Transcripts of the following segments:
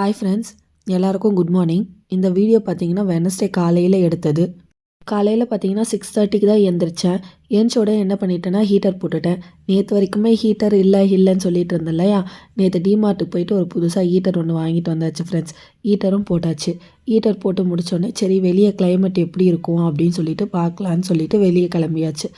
Hi friends, எல்லாருக்கும் good morning. இந்த video பார்த்தீங்கன்னா வெனஸ்டே காலையில் எடுத்தது. காலையில் பார்த்தீங்கன்னா 6:30க்கு தான் எழுந்திரிச்சேன். ஏஞ்சோட என்ன பண்ணிட்டேன்னா ஹீட்டர் போட்டுட்டேன். நேற்று வரைக்குமே ஹீட்டர் இல்லைன்னு சொல்லிட்டு இருந்தேன் இல்லையா. நேற்று டிமார்ட்டுக்கு போயிட்டு ஒரு புதுசாக ஹீட்டர் ஒன்று வாங்கிட்டு வந்தாச்சு ஃப்ரெண்ட்ஸ். ஹீட்டரும் போட்டாச்சு. ஹீட்டர் போட்டு முடித்தோடனே சரி வெளியே கிளைமேட் எப்படி இருக்கும் அப்படின்னு சொல்லிட்டு பார்க்கலான்னு சொல்லிட்டு வெளியே கிளம்பியாச்சு.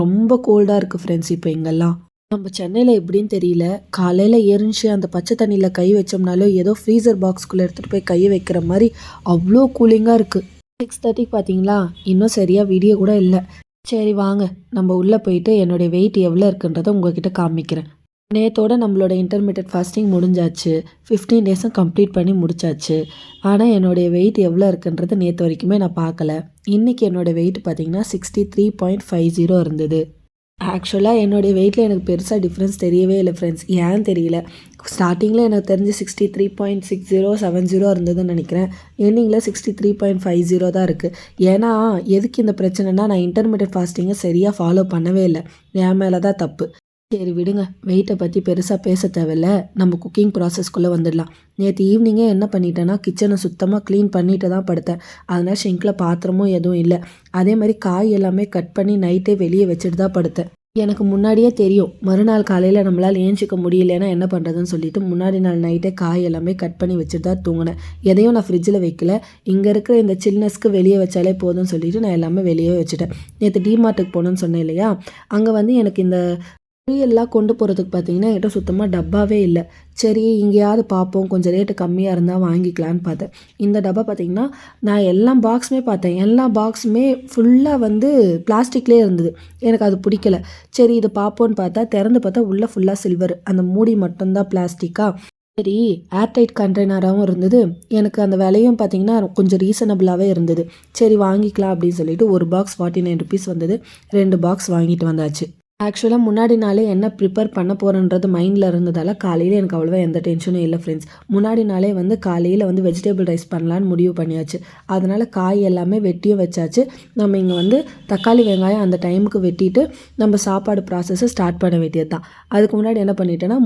ரொம்ப கோல்டாக இருக்குது ஃப்ரெண்ட்ஸ் இப்போ இங்கெல்லாம். நம்ம சென்னையில் எப்படின்னு தெரியல, காலையில் எரிஞ்சு அந்த பச்சை தண்ணியில் கை வச்சோம்னாலும் ஏதோ ஃப்ரீசர் பாக்ஸ்குள்ளே எடுத்துகிட்டு போய் கையை வைக்கிற மாதிரி அவ்வளோ கூலிங்காக இருக்குது. 6:30க்கு பார்த்தீங்களா, இன்னும் சரியாக வீடியோ கூட இல்லை. சரி வாங்க நம்ம உள்ளே போயிட்டு என்னுடைய வெயிட் எவ்வளோ இருக்குன்றதை உங்ககிட்ட காமிக்கிறேன். நேற்றோட நம்மளோட இன்டர்மீடியட் ஃபாஸ்டிங் முடிஞ்சாச்சு. 15 டேஸும் கம்ப்ளீட் பண்ணி முடிச்சாச்சு. ஆனால் என்னுடைய வெயிட் எவ்வளோ இருக்குன்றது நேற்று வரைக்குமே நான் பார்க்கல. இன்றைக்கி என்னோடய வெயிட் பார்த்திங்கன்னா 63.50 இருந்தது. ஆக்சுவலாக என்னுடைய வெயிட்டில் எனக்கு பெருசாக டிஃப்ரென்ஸ் தெரியவே இல்லை ஃப்ரெண்ட்ஸ். ஏன் தெரியல, ஸ்டார்டிங்கில் எனக்கு தெரிஞ்சு 63.6070 இருந்ததுன்னு நினைக்கிறேன். எண்டிங்கில் 63.50 தான் இருக்குது. ஏன்னா எதுக்கு இந்த பிரச்சனைனா, நான் இன்டர்மீடியட் ஃபாஸ்டிங்கை சரியாக ஃபாலோ பண்ணவே இல்லை. என் மேலே தான் தப்பு. சரி விடுங்க, வெயிட்டை பற்றி பெருசாக பேச தேவையில்ல. நம்ம குக்கிங் ப்ராசஸ்க்குள்ளே வந்துடலாம். நேற்று ஈவினிங்கே என்ன பண்ணிட்டேன்னா கிச்சனை சுத்தமாக க்ளீன் பண்ணிட்டு தான் படுத்தேன். அதனால் ஷிங்கில் பாத்திரமும் எதுவும் இல்லை. அதே மாதிரி காய் எல்லாமே கட் பண்ணி நைட்டே வெளியே வச்சுட்டு தான் படுத்தேன். எனக்கு முன்னாடியே தெரியும் மறுநாள் காலையில் நம்மளால் ஏஞ்சிக்க முடியலன்னா என்ன பண்ணுறதுன்னு சொல்லிட்டு முன்னாடி நாள் நைட்டே காய் எல்லாமே கட் பண்ணி வச்சுட்டு தான் தூங்கினேன். எதையும் நான் ஃப்ரிட்ஜில் வைக்கல. இங்கே இருக்கிற இந்த சில்னஸ்க்கு வெளியே வச்சாலே போதும்னு சொல்லிட்டு நான் எல்லாமே வெளியே வச்சுட்டேன். நேற்று டிமார்ட்டுக்கு போகணுன்னு சொன்னேன் இல்லையா, அங்கே வந்து எனக்கு இந்த பொரியல்லாம் கொண்டு போகிறதுக்கு பார்த்தீங்கன்னா என்கிட்ட சுத்தமாக டப்பாவே இல்லை. சரி எங்கேயாவது பார்ப்போம், கொஞ்சம் ரேட்டு கம்மியாக இருந்தால் வாங்கிக்கலான்னு பார்த்தேன். இந்த டப்பா பார்த்திங்கன்னா நான் எல்லா பாக்ஸுமே பார்த்தேன். எல்லா பாக்ஸுமே ஃபுல்லாக வந்து பிளாஸ்டிக்லேயே இருந்தது. எனக்கு அது பிடிக்கல. சரி இது பார்ப்போன்னு பார்த்தா திறந்து பார்த்தா உள்ளே ஃபுல்லாக சில்வர், அந்த மூடி மட்டும்தான் பிளாஸ்டிக்காக. சரி ஏர்டைட் கண்டெய்னராகவும் இருந்தது. எனக்கு அந்த விலையும் பார்த்திங்கன்னா கொஞ்சம் ரீசனபிளாகவே இருந்தது. சரி வாங்கிக்கலாம் அப்படின்னு சொல்லிட்டு ஒரு பாக்ஸ் 49 ருபீஸ் வந்தது. 2 பாக்ஸ் வாங்கிட்டு வந்தாச்சு. ஆக்சுவலாக முன்னாடி நாளே என்ன ப்ரிப்பேர் பண்ண போகிறேன்றது மைண்டில் இருந்ததால் காலையில் எனக்கு அவ்வளோவா எந்த டென்ஷனும் இல்லை ஃப்ரெண்ட்ஸ். முன்னாடி நாளே வந்து காலையில் வந்து வெஜிடபிள் ரைஸ் பண்ணலான்னு முடிவு பண்ணியாச்சு. அதனால் காய் எல்லாமே வெட்டியும் வச்சாச்சு. நம்ம இங்கே வந்து தக்காளி வெங்காயம் அந்த டைமுக்கு வெட்டிட்டு நம்ம சாப்பாடு ப்ராசஸை ஸ்டார்ட் பண்ண வேண்டியது தான். அதுக்கு முன்னாடி என்ன பண்ணிட்டேன்னா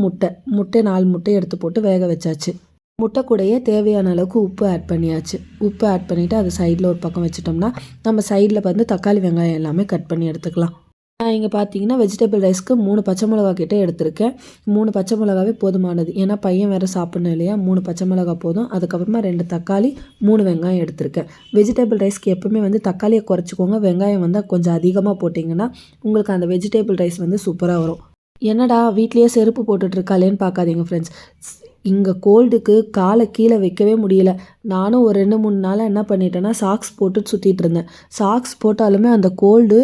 முட்டை 4 முட்டை எடுத்து போட்டு வேக வச்சாச்சு. முட்டை கூடையே தேவையான அளவுக்கு உப்பு ஆட் பண்ணியாச்சு. உப்பு ஆட் பண்ணிவிட்டு அதை சைடில் ஒரு பக்கம் வச்சிட்டோம்னா நம்ம சைடில் வந்து தக்காளி வெங்காயம் எல்லாமே கட் பண்ணி எடுத்துக்கலாம். நான் இங்கே பார்த்தீங்கன்னா வெஜிடபிள் ரைஸ்க்கு 3 பச்சை மிளகா கிட்டே எடுத்திருக்கேன். 3 பச்சை மிளகாவே போதுமானது. ஏன்னா பையன் வேறு சாப்பிடணும் இல்லையா. 3 பச்சை மிளகா போதும். அதுக்கப்புறமா 2 தக்காளி, 3 வெங்காயம் எடுத்திருக்கேன். வெஜிடபிள் ரைஸ்க்கு எப்போவுமே வந்து தக்காளியை குறைச்சிக்கோங்க. வெங்காயம் வந்து கொஞ்சம் அதிகமாக போட்டிங்கன்னா உங்களுக்கு அந்த வெஜிடபிள் ரைஸ் வந்து சூப்பராக வரும். என்னடா வீட்லேயே செருப்பு போட்டுட்ருக்காளேன்னு பார்க்காதீங்க ஃப்ரெண்ட்ஸ். இங்கே கோல்டுக்கு காலை கீழே வைக்கவே முடியல. நானும் ஒரு 2-3 நாளாக என்ன பண்ணிட்டேன்னா சாக்ஸ் போட்டு சுற்றிட்டு இருந்தேன். சாக்ஸ் போட்டாலுமே அந்த கோல்டு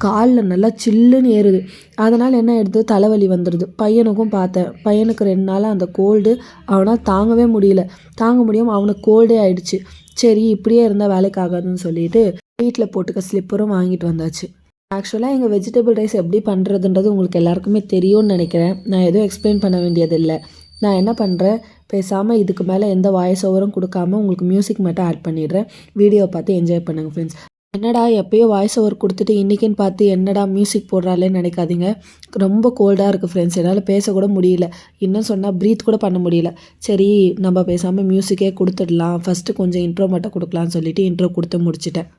காலில் நல்லா சில்லுன்னு ஏறுது. அதனால் என்ன ஆயிடுது, தலைவலி வந்துடுது. பையனுக்கும் பார்த்தேன், பையனுக்கு 2 நாளாக அந்த கோல்டு அவனால் தாங்கவே முடியல. தாங்க முடியாமல் அவனுக்கு கோல்டே ஆயிடுச்சு. சரி இப்படியே இருந்தால் வேலைக்கு ஆகாதுன்னு சொல்லிட்டு வீட்டில் போட்டுக்க ஸ்லிப்பரும் வாங்கிட்டு வந்தாச்சு. ஆக்சுவலாக எங்கள் வெஜிடபிள் ரைஸ் எப்படி பண்ணுறதுன்றது உங்களுக்கு எல்லாருக்குமே தெரியும்னு நினைக்கிறேன். நான் எதுவும் எக்ஸ்பிளைன் பண்ண வேண்டியதில்லை. நான் என்ன பண்ணுறேன், பேசாமல் இதுக்கு மேலே எந்த வாய்ஸ் ஓவரும் கொடுக்காம உங்களுக்கு மியூசிக் மட்டும் ஆட் பண்ணிடுறேன். வீடியோவை பார்த்து என்ஜாய் பண்ணுங்கள் ஃப்ரெண்ட்ஸ். என்னடா எப்போயோ வாய்ஸ் ஓவர் கொடுத்துட்டு இன்றைக்கின்னு பார்த்து என்னடா மியூசிக் போடுறாளேன்னு நினைக்காதீங்க. ரொம்ப கோல்டாக இருக்குது ஃப்ரெண்ட்ஸ். என்னால் பேசக்கூட முடியல. இன்னும் சொன்னால் ப்ரீத் கூட பண்ண முடியல. சரி நம்ம பேசாமல் மியூசிக்கே கொடுத்துடலாம், ஃபஸ்ட்டு கொஞ்சம் இன்ட்ரோ மட்டும் கொடுக்கலான்னு சொல்லிட்டு இன்ட்ரோ கொடுத்து முடிச்சிட்டேன்.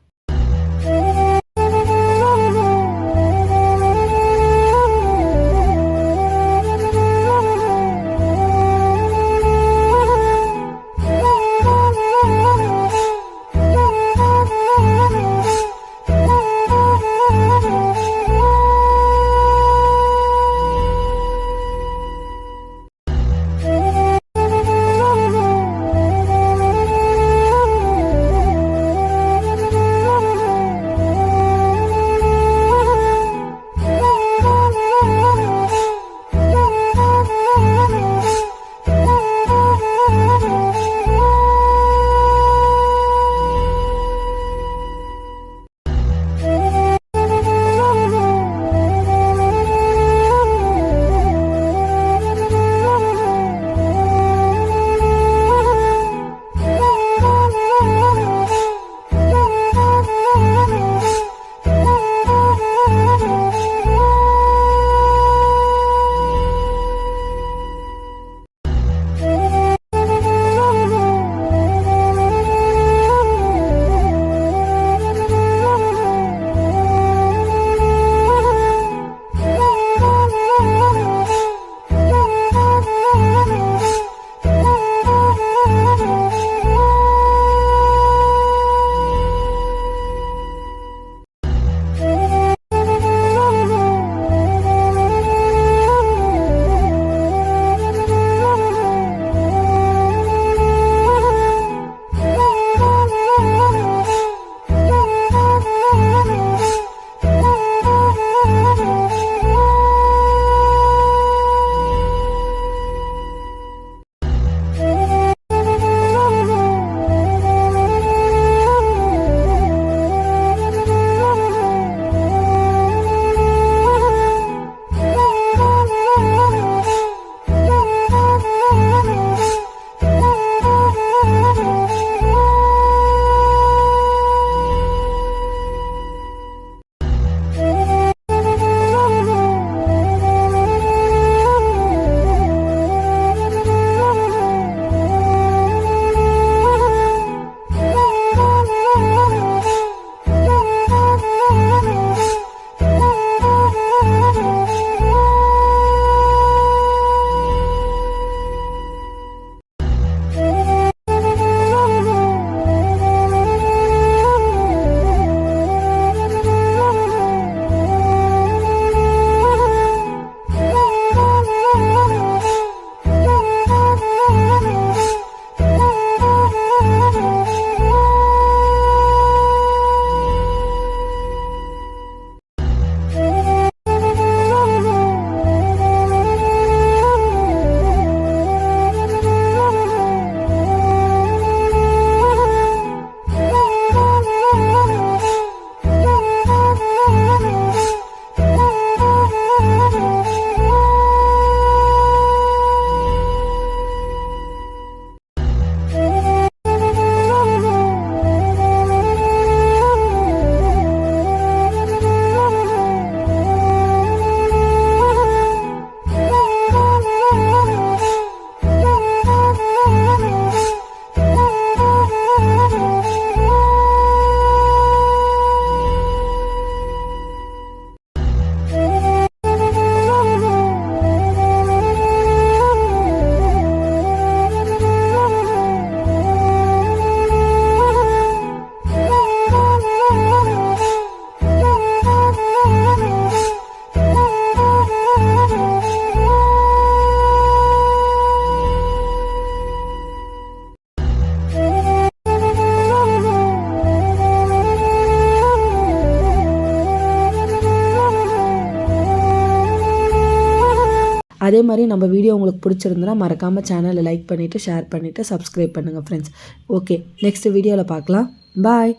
அதே மாதிரி நம்ம வீடியோ உங்களுக்கு பிடிச்சிருந்தனா மறக்காமல் சேனலை லைக் பண்ணிவிட்டு ஷேர் பண்ணிவிட்டு சப்ஸ்கிரைப் பண்ணுங்கள் ஃப்ரெண்ட்ஸ். ஓகே, நெக்ஸ்ட் வீடியோவில் பார்க்கலாம். பாய்.